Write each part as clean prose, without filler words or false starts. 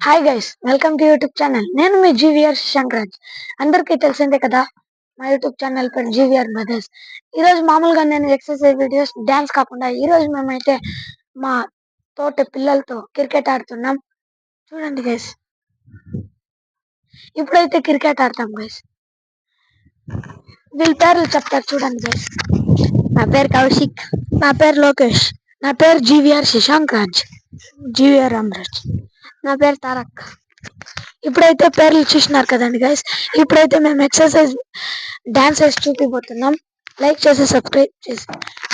Hi guys, welcome to YouTube channel. నేను మీ GVR శంకరాజ్. అందరికీ తెలిసిందే కదా, మా యూట్యూబ్ ఛానల్ పేరు జీవీఆర్ బ్రదర్స్. ఈరోజు మామూలుగా నేను ఎక్సర్సైజ్ వీడియోస్, డ్యాన్స్ కాకుండా ఈరోజు మేమైతే మా తోటి పిల్లలతో క్రికెట్ ఆడుతున్నాం. చూడండి గైస్, ఇప్పుడైతే క్రికెట్ ఆడతాం గైస్. వీళ్ళ పేర్లు చెప్తారు చూడండి గైస్. నా పేరు కౌశిక్, నా పేరు లోకేష్, నా పేరు జీవీఆర్ శశాంక్ రాజ్, జీవీఆర్ రామరాజ్, నా పేరు తారక్. ఇప్పుడైతే పేర్లు చూసినారు కదండి గైస్. ఇప్పుడైతే మేము ఎక్సర్సైజ్ డాన్స్ వేసి చూపిపోతున్నాం. లైక్ చేసి సబ్స్క్రైబ్ చేసి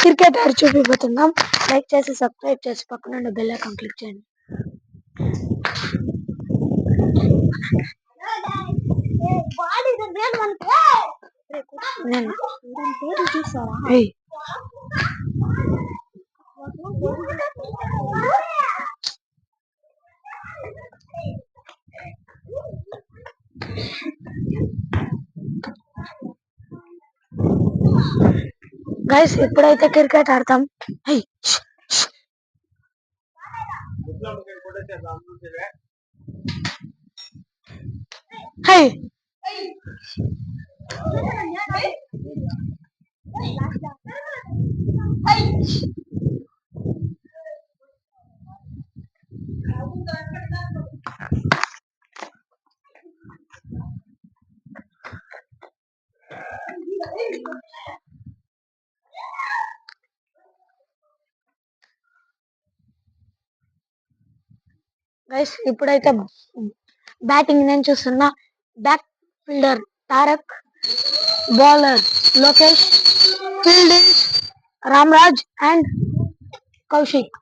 క్రికెట్ ఆడి చూపిపోతున్నాం. లైక్ చేసి సబ్స్క్రైబ్ చేసి పక్కన బెల్ ఐకాన్ క్లిక్ చేయండి. గైస్ ఇప్పుడైతే క్రికెట్ ఆడతాం. హై గైస్ ఇప్పుడైతే బ్యాటింగ్ నేను చూస్తున్నా. Back fielder Tarak, bowler Lokesh, fielding Ramraj and Kaushik.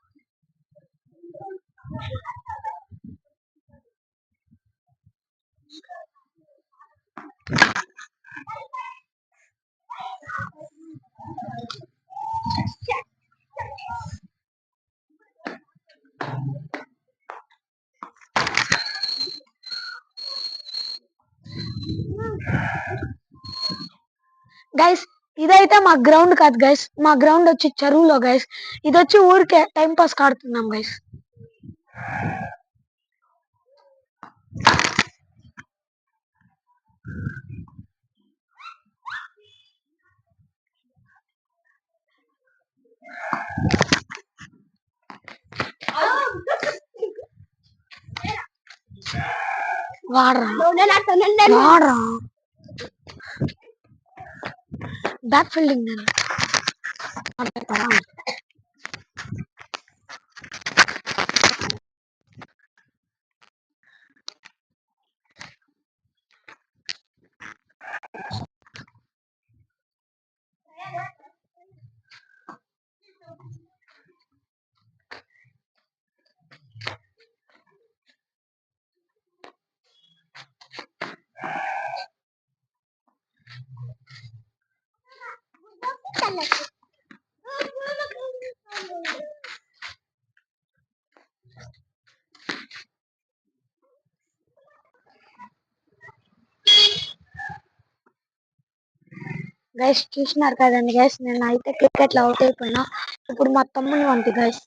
Guys ఇదైతే మా గ్రౌండ్ కాదు గైస్, మా గ్రౌండ్ వచ్చి చెరువులో గైస్. ఇది వచ్చి ఊరికే టైం పాస్ ఆడుతున్నాం గైస్. వాడరా బ్యాక్ ఫీల్డింగ్ నేను గైస్ చూసినారు కదండి గైస్, నేను అయితే క్రికెట్ లో అవుట్ అయిపోయినా. ఇప్పుడు మా తమ్ముని వంటి గైస్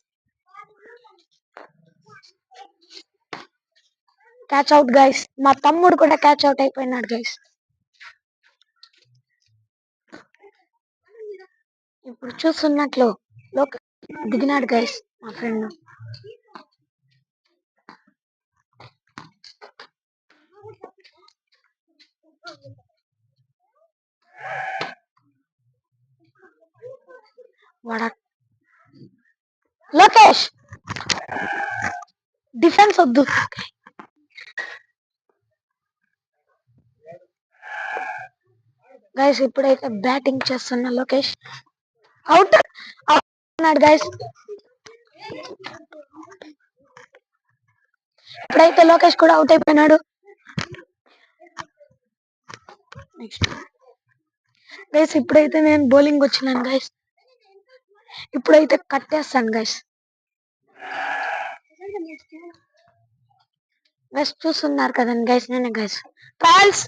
క్యాచ్ అవుట్ గైస్. మా తమ్ముడు కూడా క్యాచ్ అవుట్ అయిపోయినాడు గైస్. ఇప్పుడు చూస్తున్నట్లు దిగినాడు గైస్ మా ఫ్రెండ్. లోకేష్ డిఫెన్స్ వద్దు గైస్. ఇప్పుడైతే బ్యాటింగ్ చేస్తున్న లోకేష్ అవుట్ అన్నాడు గైస్. ఇప్పుడైతే లోకేష్ కూడా అవుట్ అయిపోయినాడు. నెక్స్ట్ గైస్ ఇప్పుడైతే నేను బౌలింగ్ వచ్చినాను గైస్. ఇప్పుడైతే కట్టేస్తాను గైస్. గైస్ చూస్తున్నారు కదండి గైస్, నేనే గైస్ ట్రయల్స్.